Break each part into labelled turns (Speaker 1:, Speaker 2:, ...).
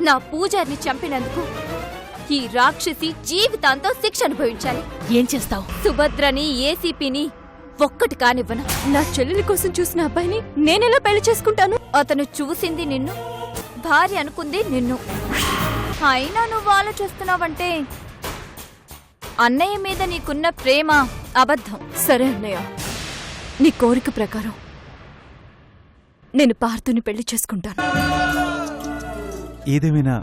Speaker 1: నా పూజారిని చంపినందుకు ఈ రాక్షసి జీవితాంతం శిక్ష అనుభవించాలి.
Speaker 2: ఏం చేస్తావు?
Speaker 1: సుభద్రని ఏసీపీని ఒక్కటి కానివ్వను. నా చెల్లెలి కోసం చూసిన అబ్బాయిని నేనెలా పెళ్లి చేసుకుంటాను? అతను చూసింది నిన్ను, భార్య అనుకుంది నిన్ను. అయినా నువ్వు ఆలోచిస్తున్నావంటే అన్నయ్య మీద నీకున్న ప్రేమ అబద్ధం.
Speaker 2: సరే అన్నయ్య, నీ కోరిక ప్రకారం నేను పార్థుని పెళ్లి చేసుకుంటాను.
Speaker 3: ఏదేమైనా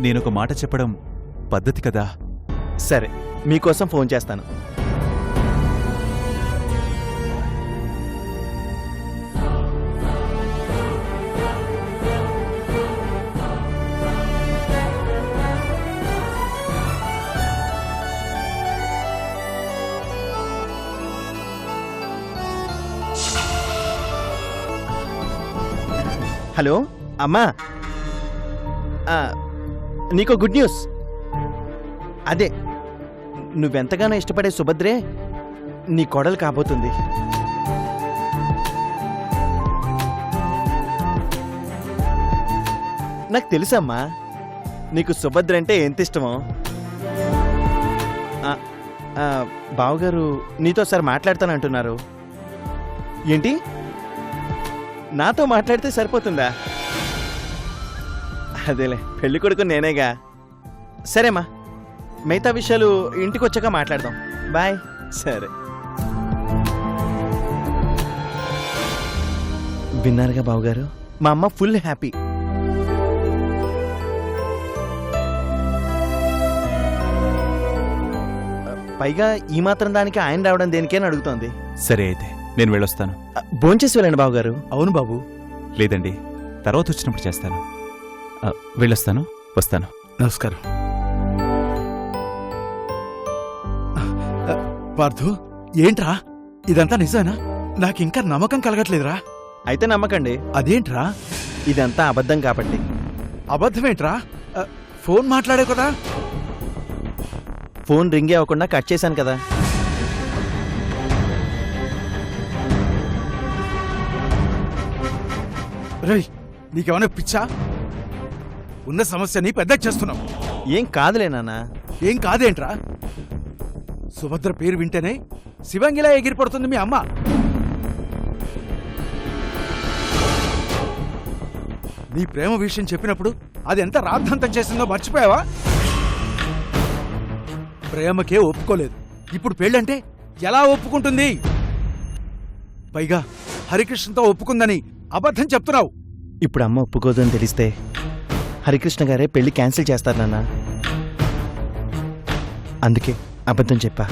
Speaker 3: నేనొక మాట చెప్పడం పద్ధతి కదా.
Speaker 4: సరే, మీకోసం ఫోన్ చేస్తాను. హలో అమ్మా, నీకో గుడ్ న్యూస్. అదే, నువ్వెంతగానో ఇష్టపడే సుభద్రే నీ కోడలు కాబోతుంది. నాకు తెలుసమ్మా నీకు సుభద్ర అంటే ఎంత ఇష్టమో. బావగారు నీతో సార్ మాట్లాడతానంటున్నారు. ఏంటి, నాతో మాట్లాడితే సరిపోతుందా? అదేలే, పెళ్లి కొడుకు నేనేగా. సరేమ్మా, మిగతా విషయాలు ఇంటికి వచ్చాక మాట్లాడదాం. బాయ్. సరే. విన్నారుగా బావగారు, మా అమ్మ ఫుల్ హ్యాపీ. పైగా ఈ మాత్రం దానికి ఆయన రావడం దేనికేని అడుగుతోంది.
Speaker 3: సరే అయితే నేను వెళ్ళొస్తాను.
Speaker 4: భోంచేసి వెళ్ళండి బావగారు.
Speaker 5: అవును బాబు.
Speaker 3: లేదండి, తర్వాత వచ్చినప్పుడు చేస్తాను. వెళ్ళొస్తాను, వస్తాను.
Speaker 5: నమస్కారం. పార్థు, ఏంట్రా ఇదంతా నిజానా? నాకింకా నమ్మకం కలగట్లేదురా.
Speaker 4: అయితే నమ్మకండి.
Speaker 5: అదేంట్రా?
Speaker 4: ఇదంతా అబద్ధం కాబట్టి.
Speaker 5: అబద్ధమేంట్రా? ఫోన్ మాట్లాడే కదా.
Speaker 4: ఫోన్ రింగే అవ్వకుండా కట్ చేశాను కదా.
Speaker 5: రేయ్, నీకేమైనా పిచ్చా? ఉన్న సమస్యని పెద్ద చేస్తున్నావు.
Speaker 4: ఏం కాదులే నాన్న.
Speaker 5: ఏం కాదేంట్రా? సుభద్ర పేరు వింటేనే శివంగిలా ఎగిరిపడుతుంది మీ అమ్మ. నీ ప్రేమ విషయం చెప్పినప్పుడు అది ఎంత రాద్ధాంతం చేసిందో మర్చిపోయావా? ప్రేమకే ఒప్పుకోలేదు, ఇప్పుడు పెళ్ళంటే ఎలా ఒప్పుకుంటుంది? పైగా హరికృష్ణతో ఒప్పుకుందని అబద్ధం చెప్తున్నావు.
Speaker 4: ఇప్పుడు అమ్మ ఒప్పుకోదు అని తెలిస్తే హరికృష్ణ గారే పెళ్లి క్యాన్సిల్ చేస్తారు నాన్న. అందుకే అబద్ధం చెప్పా.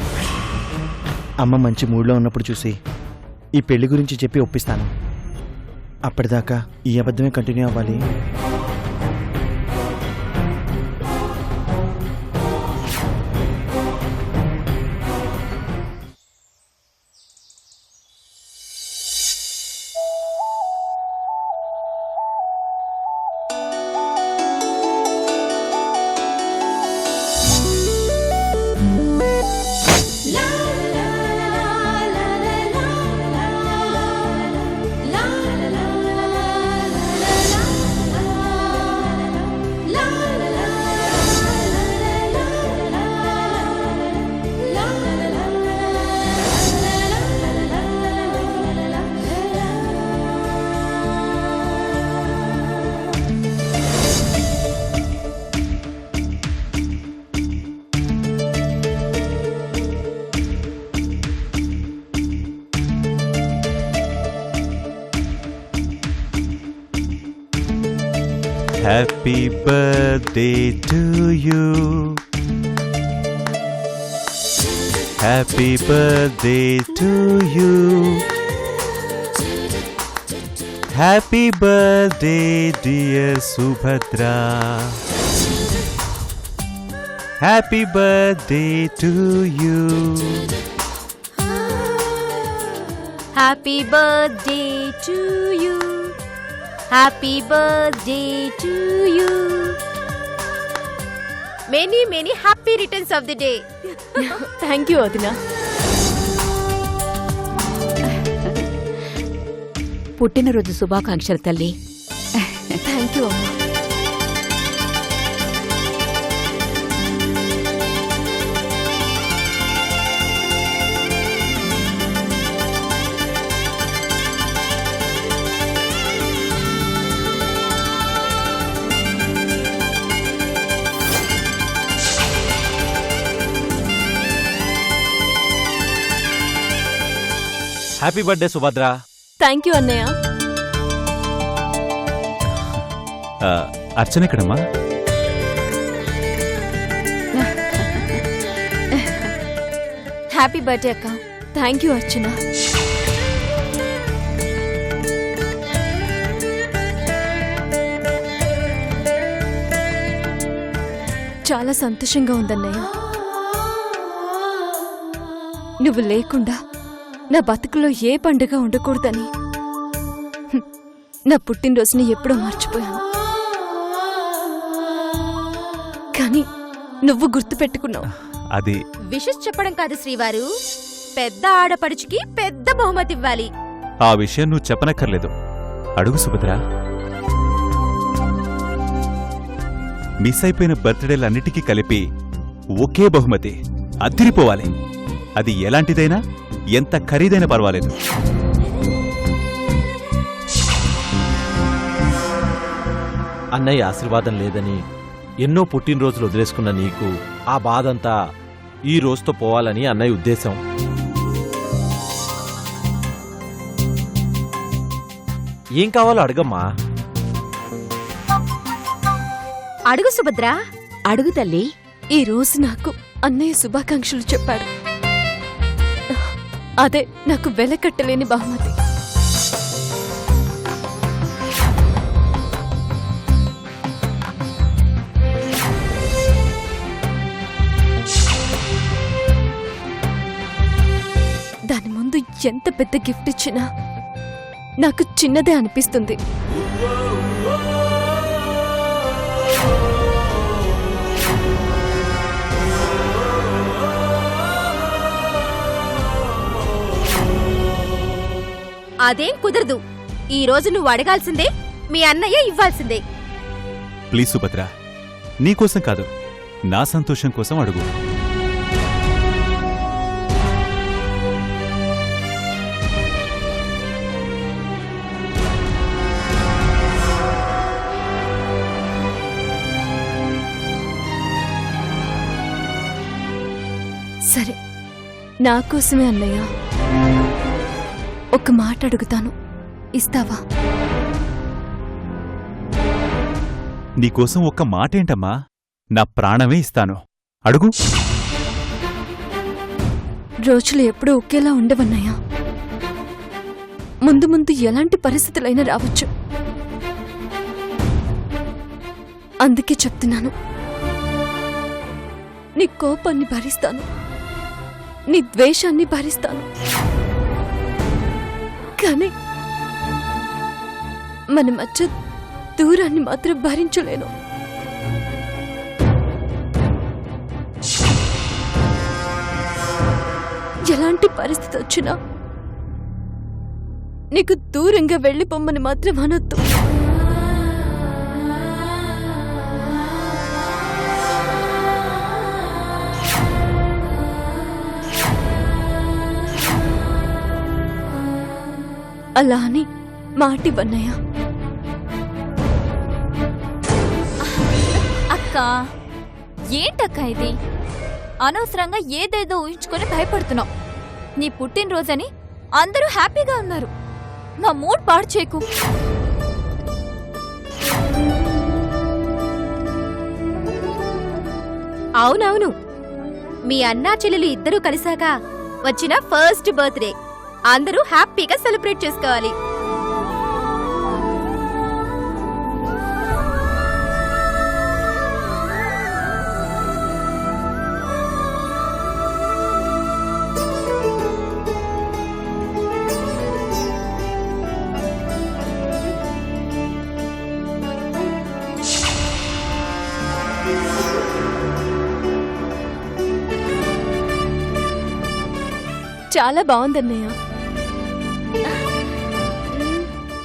Speaker 4: అమ్మ మంచి మూడ్లో ఉన్నప్పుడు చూసి ఈ పెళ్లి గురించి చెప్పి ఒప్పిస్తాను. అప్పటిదాకా ఈ అబద్ధమే కంటిన్యూ అవ్వాలి.
Speaker 3: Happy birthday to you. Happy birthday to you. Happy birthday dear Subhadra. Happy birthday to you.
Speaker 1: Happy birthday to you. Happy birthday to you. Many, many happy returns of the day.
Speaker 2: Thank you వదినా. పుట్టినరోజు శుభాకాంక్షలు తల్లి.
Speaker 1: Thank you అమ్మా.
Speaker 6: Happy birthday Subhadra.
Speaker 2: Thank you అన్నయ్య.
Speaker 3: అర్చన ఎక్కడమ్మా?
Speaker 1: Happy birthday అక్క.
Speaker 2: Thank you అర్చన. చాలా సంతోషంగా ఉందన్నయ్య. నువ్వు లేకుండా నా బతుకులో ఏ పండుగ ఉండకూడదని నా పుట్టినరోజుని ఎప్పుడో మర్చిపోయాను. కానీ నువ్వు గుర్తుపెట్టుకున్నావు.
Speaker 3: అది
Speaker 7: విషెస్ చెప్పడం కాదు శ్రీవారు, పెద్ద ఆడపడుచుకి పెద్ద బహుమతి ఇవ్వాలి.
Speaker 3: ఆ విషయం నువ్వు చెప్పనక్కర్లేదు. అడుగు సుభద్ర. మిస్ అయిపోయిన బర్త్డేలన్నిటికీ కలిపి ఒకే బహుమతి అదిరిపోవాలి. అది ఎలాంటిదైనా ఎంత ఖరీదైనా పర్వాలేదు.
Speaker 6: అన్నయ్య ఆశీర్వాదం లేదని ఎన్నో పుట్టినరోజులు వదిలేసుకున్న నీకు ఆ బాధంతా ఈ రోజుతో పోవాలని అన్నయ్య ఉద్దేశం. ఏం కావాలో అడగమ్మా.
Speaker 7: అడుగు సుభద్ర, అడుగు తల్లి.
Speaker 2: ఈ రోజు నాకు అన్నయ్య శుభాకాంక్షలు చెప్పాడు. అదే నాకు వెలకట్టలేని బహుమతి. దాని ముందు ఎంత పెద్ద గిఫ్ట్ ఇచ్చినా నాకు చిన్నదే అనిపిస్తుంది.
Speaker 7: అదేం కుదరదు. ఈ రోజు నువ్వు అడగాల్సిందే, మీ అన్నయ్య ఇవ్వాల్సిందే.
Speaker 3: ప్లీజ్ సుభద్ర, నీకోసం కాదు, నా సంతోషం కోసం అడుగు.
Speaker 2: సరే, నా కోసమే అన్నయ్య. ఒక మాట అడుగుతాను, ఇస్తావా?
Speaker 3: నీకోసం ఒక్క మాటేంటమ్మా, నా ప్రాణమే ఇస్తాను. అడుగు.
Speaker 2: రోజులు ఎప్పుడూ ఒకేలా ఉండవన్నయ్యా. ముందు ముందు ఎలాంటి పరిస్థితులైనా రావచ్చు. అందుకే చెప్తున్నాను, నీ కోపాన్ని భరిస్తాను, నీ ద్వేషాన్ని భరిస్తాను. కానీ మన మధ్య దూరాన్ని మాత్రం భరించలేను. ఎలాంటి పరిస్థితి వచ్చినా నీకు దూరంగా వెళ్ళిపోమ్మని మాత్రం అనొద్దు. అలా అని మాటివన్నయ్యా.
Speaker 1: అక్క, ఏంటక్క ఇది? అనవసరంగా ఏదేదో ఊహించుకొని భయపడుతున్నావు. నీ పుట్టినరోజని అందరూ హ్యాపీగా ఉన్నారు. నా మూడ్ పాడు చేయకు.
Speaker 7: అవునవును, మీ అన్నా చెల్లెలు ఇద్దరూ కలిసాక వచ్చిన ఫస్ట్ బర్త్డే అందరూ హ్యాపీగా సెలబ్రేట్ చేసుకోవాలి.
Speaker 2: చాలా బాగుందన్నయ్య.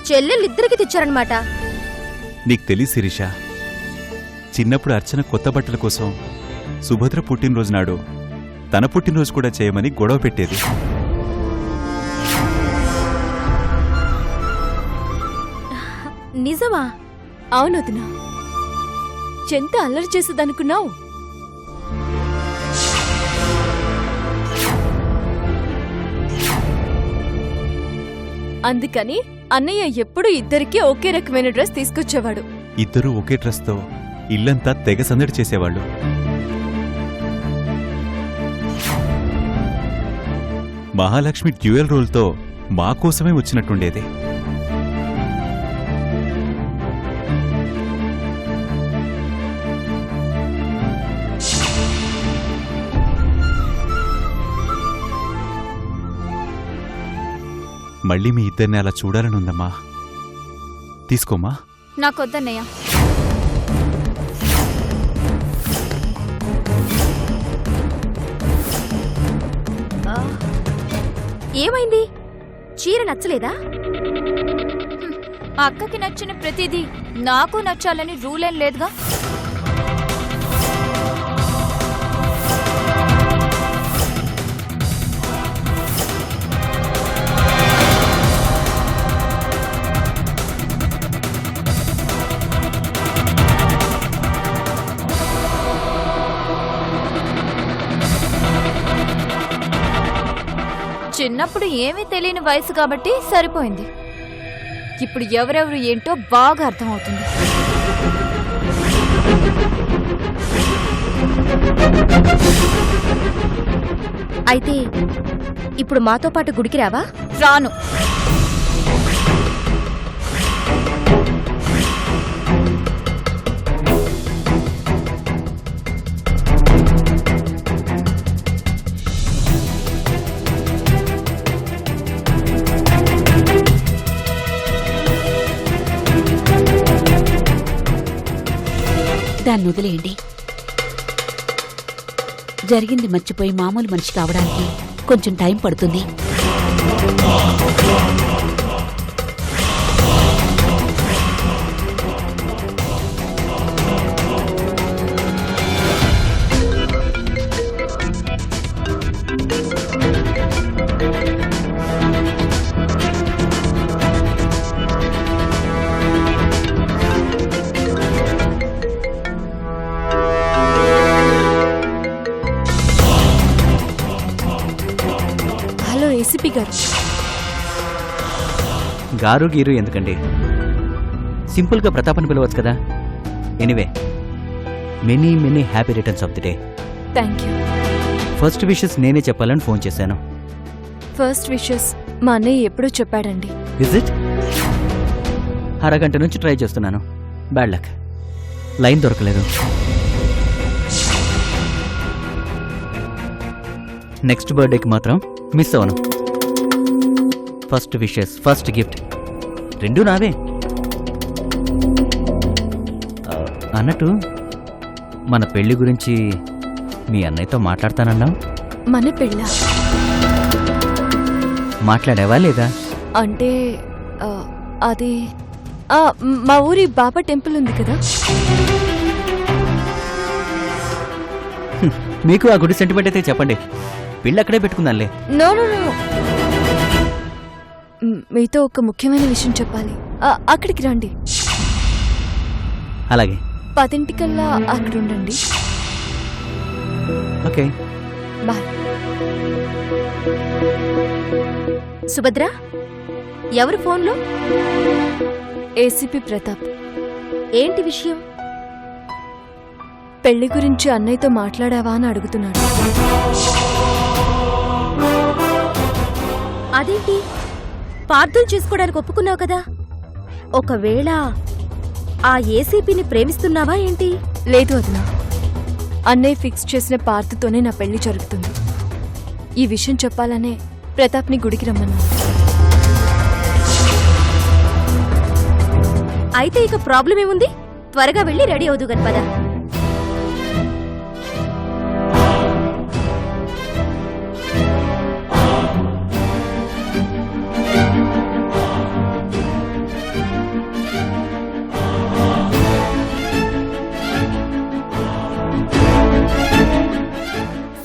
Speaker 7: చెల్లెలిద్దరికి తెచ్చారనమాట.
Speaker 3: నీకు తెలియ శిరీష, చిన్నప్పుడు అర్చన కొత్త బట్టల కోసం సుభద్ర పుట్టినరోజు నాడు తన పుట్టినరోజు కూడా చేయమని గొడవ పెట్టేది.
Speaker 7: నిజమా?
Speaker 2: అవునదినా, ఎంత అల్లరి చేసేదనుకున్నావు? అందుకని అన్నయ్య ఎప్పుడూ ఇద్దరికీ ఒకే రకమైన డ్రెస్ తీసుకొచ్చేవాడు.
Speaker 3: ఇద్దరూ ఒకే డ్రెస్తో ఇల్లంతా తెగ సందడి చేసేవాళ్ళు. మహాలక్ష్మి డ్యూయల్ రోల్తో మా కోసమే వచ్చినట్టుండేది. మళ్ళీ మీ ఇద్దరిని అలా చూడాలనుందమ్మా. తీసుకోమ్మా.
Speaker 1: నాకొద్దన్నయ్య.
Speaker 7: ఏమైంది? చీర నచ్చలేదా?
Speaker 1: అక్కకి నచ్చిన ప్రతిదీ నాకు నచ్చాలని రూలేం లేదుగా. చిన్నప్పుడు ఏమీ తెలియని వయసు కాబట్టి సరిపోయింది. ఇప్పుడు ఎవరెవరు ఏంటో బాగా అర్థమవుతుంది.
Speaker 7: అయితే ఇప్పుడు మాతో పాటు గుడికి రావా?
Speaker 1: రాను.
Speaker 8: దాన్ని వదిలేయండి. జరిగింది మర్చిపోయి మామూలు మనిషి కావడానికి కొంచెం టైం పడుతుంది.
Speaker 2: ఏసీపీ గారు.
Speaker 9: గారు గీరు ఎందుకండి, సింపుల్గా ప్రతాపని పిలవచ్చు కదా. Anyway, many happy returns of the day.
Speaker 2: Thank you.
Speaker 9: First wishes నేనే చెప్పాలని ఫోన్ చేశాను.
Speaker 2: ఫస్ట్ విషెస్ మా అన్నయ్య ఎప్పుడూ చెప్పాడండి.
Speaker 9: విజిట్ అరగంట నుంచి ట్రై చేస్తున్నాను. బ్యాడ్ లక్, లైన్ దొరకలేదు. నెక్స్ట్ బర్త్డేకి మాత్రం మిస్ అవను. ఫస్ట్ విషెస్, ఫస్ట్ గిఫ్ట్ రెండూ నావే. అన్నట్టు మన పెళ్లి గురించి మీ అన్నయ్యతో మాట్లాడతానన్నావు.
Speaker 2: మన పెళ్ళ
Speaker 9: మాట్లాడావా లేదా?
Speaker 2: అంటే అది మా ఊరి బాబా టెంపుల్ ఉంది కదా,
Speaker 9: మీకు ఆ గుడి సెంటిమెంట్ అయితే చెప్పండి, పెళ్ళి అక్కడే పెట్టుకుందాంలే.
Speaker 2: నో నో నో, మీతో ఒక ముఖ్యమైన విషయం చెప్పాలి. అక్కడికి రండి.
Speaker 9: అలాగే
Speaker 2: 10 అక్కడ ఉండండి.
Speaker 9: Okay,
Speaker 2: bye.
Speaker 7: సుభద్ర, ఎవరు ఫోన్లో?
Speaker 2: ఏసీపీ ప్రతాప్.
Speaker 7: ఏంటి విషయం?
Speaker 2: పెళ్లి గురించి అన్నయ్యతో మాట్లాడావా అని అడుగుతున్నాడు.
Speaker 7: అదేంటి, పార్థం చేసుకోవడానికి ఒప్పుకున్నావు కదా? ఒకవేళ ఆ ఏసీపీని ప్రేమిస్తున్నావా ఏంటి?
Speaker 2: లేదు వదినా, అన్నయ్య ఫిక్స్ చేసిన పార్థతోనే నా పెళ్లి జరుగుతుంది. ఈ విషయం చెప్పాలనే ప్రతాప్ని గుడికి రమ్మన్నా.
Speaker 7: అయితే ఇక ప్రాబ్లం ఏముంది? త్వరగా వెళ్ళి రెడీ అవుదు గని పద.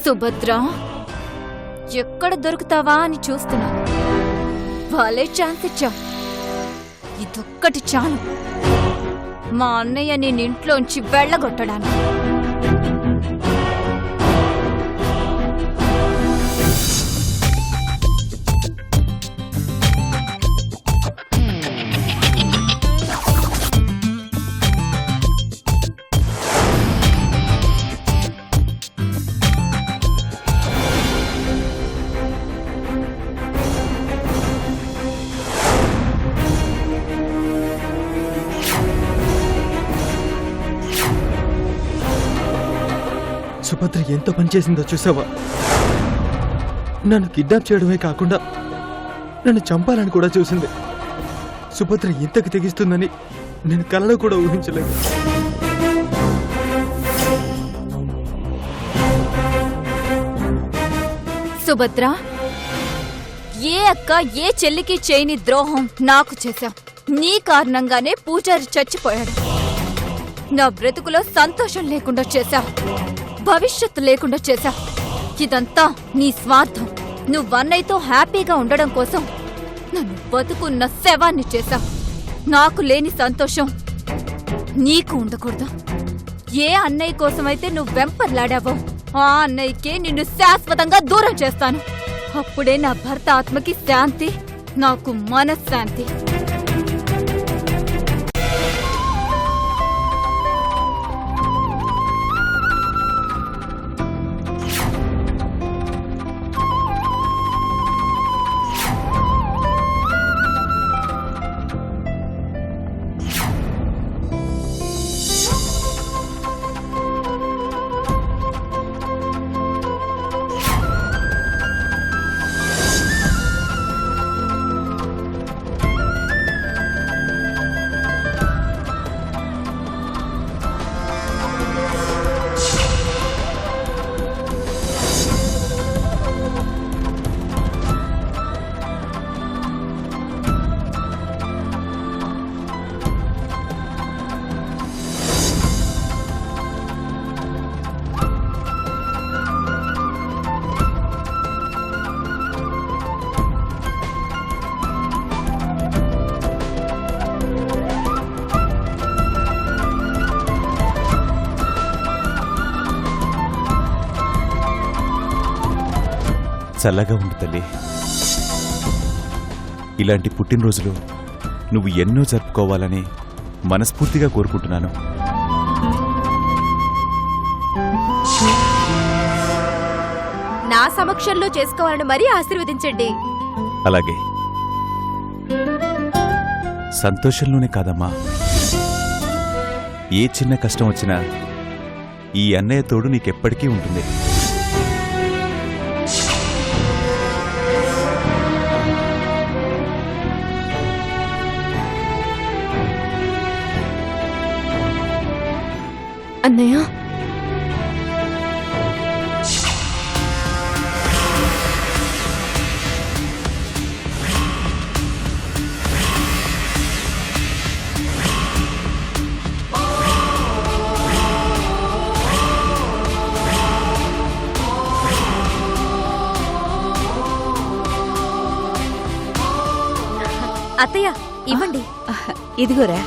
Speaker 1: సుభద్ర, ఎక్కడ దొరుకుతావా అని చూస్తున్నా. వాళ్ళే ఛాన్స్ ఇచ్చావు. ఇదొక్కటి చాలు మా అన్నయ్య నేను ఇంట్లోంచి వెళ్ళగొట్టడానికి.
Speaker 4: సుభద్ర ఎంత పని చేసిందో చూసావా? నన్ను కిడ్నాప్ చేయడమే కాకుండా నన్ను చంపాలని కూడా చూసింది. సుభద్ర ఇంతకు తెగిస్తుందని నేను కలలో కూడా ఊహించలేదు.
Speaker 1: సుభద్ర, ఏ అక్క ఏ చెల్లికి చేయని ద్రోహం నాకు చేశావు. నీ కారణంగానే పూజారి చచ్చిపోయాడు. నా బ్రతుకులో సంతోషం లేకుండా చేశావు, భవిష్యత్తు లేకుండా చేశావు. ఇదంతా నీ స్వార్థం. నువ్వన్నయ్యతో హ్యాపీగా ఉండడం కోసం నన్ను బతుకున్న శవాన్ని చేశావు. నాకు లేని సంతోషం నీకు ఉండకూడదు. ఏ అన్నయ్య కోసమైతే నువ్వు వెంపర్లాడావో ఆ అన్నయ్యకే నిన్ను శాశ్వతంగా దూరం చేస్తాను. అప్పుడే నా భర్త ఆత్మకి శాంతి, నాకు మనశ్శాంతి.
Speaker 3: చల్లగా ఉండు తల్లి. ఇలాంటి పుట్టినరోజులు నువ్వు ఎన్నో జరుపుకోవాలని మనస్ఫూర్తిగా కోరుకుంటున్నాను.
Speaker 7: నా సమక్షంలో చేసుకోవాలని మరీ ఆశీర్వదించండి.
Speaker 3: అలాగే. సంతోషంలోనే కాదమ్మా, ఏ చిన్న కష్టం వచ్చినా ఈ అన్నయ్య తోడు నీకెప్పటికీ ఉంటుంది.
Speaker 2: అన్నయ్య,
Speaker 7: అత్తయ్య ఇవ్వండి.
Speaker 8: ఇదిగోరా.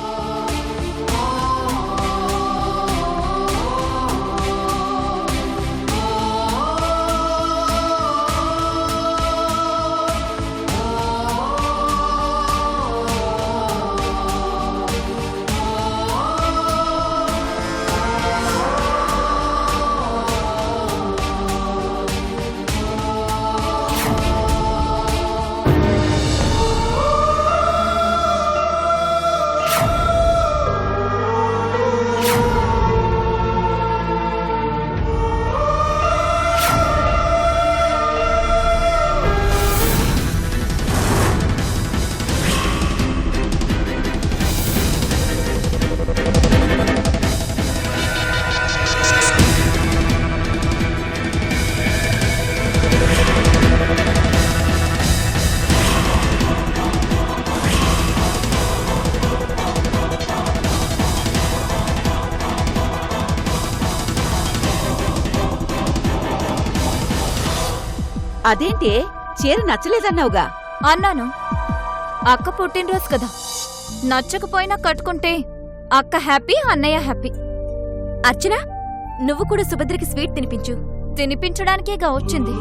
Speaker 8: అదేంటే చీర నచ్చలేదన్నావుగా?
Speaker 1: అన్నాను. అక్క పుట్టినరోజు కదా, నచ్చకపోయినా కట్టుకుంటే అక్క హ్యాపీ, అన్నయ్య హ్యాపీ.
Speaker 7: అర్చన, నువ్వు కూడా సుభద్రకి స్వీట్ తినిపించు.
Speaker 1: తినిపించడానికేగా వచ్చింది.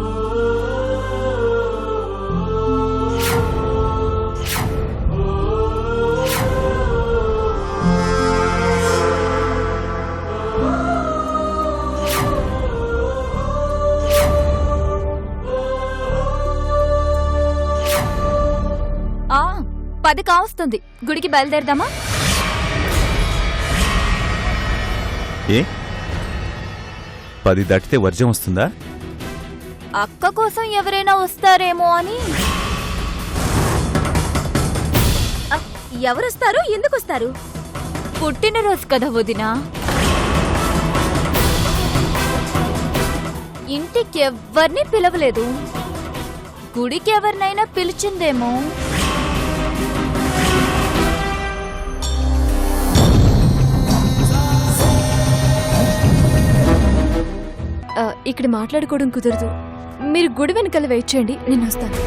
Speaker 1: ఆ 10 కావస్తుంది. గుడికి బయలుదేరదామా?
Speaker 3: ఏ 10 దాటితే వర్జం వస్తుందా?
Speaker 1: అక్క కోసం ఎవరైనా వస్తారేమో అని.
Speaker 7: ఎవరొస్తారు? ఎందుకొస్తారు?
Speaker 1: పుట్టినరోజు కదా వదినా. ఇంటికి ఎవ్వరిని పిలవలేదు, గుడికి ఎవరినైనా పిలిచిందేమో.
Speaker 2: ఇక్కడ మాట్లాడుకోవడం కుదరదు. మీరు గుడి వెనకాల వెయిట్ చేయండి, నేను వస్తాను.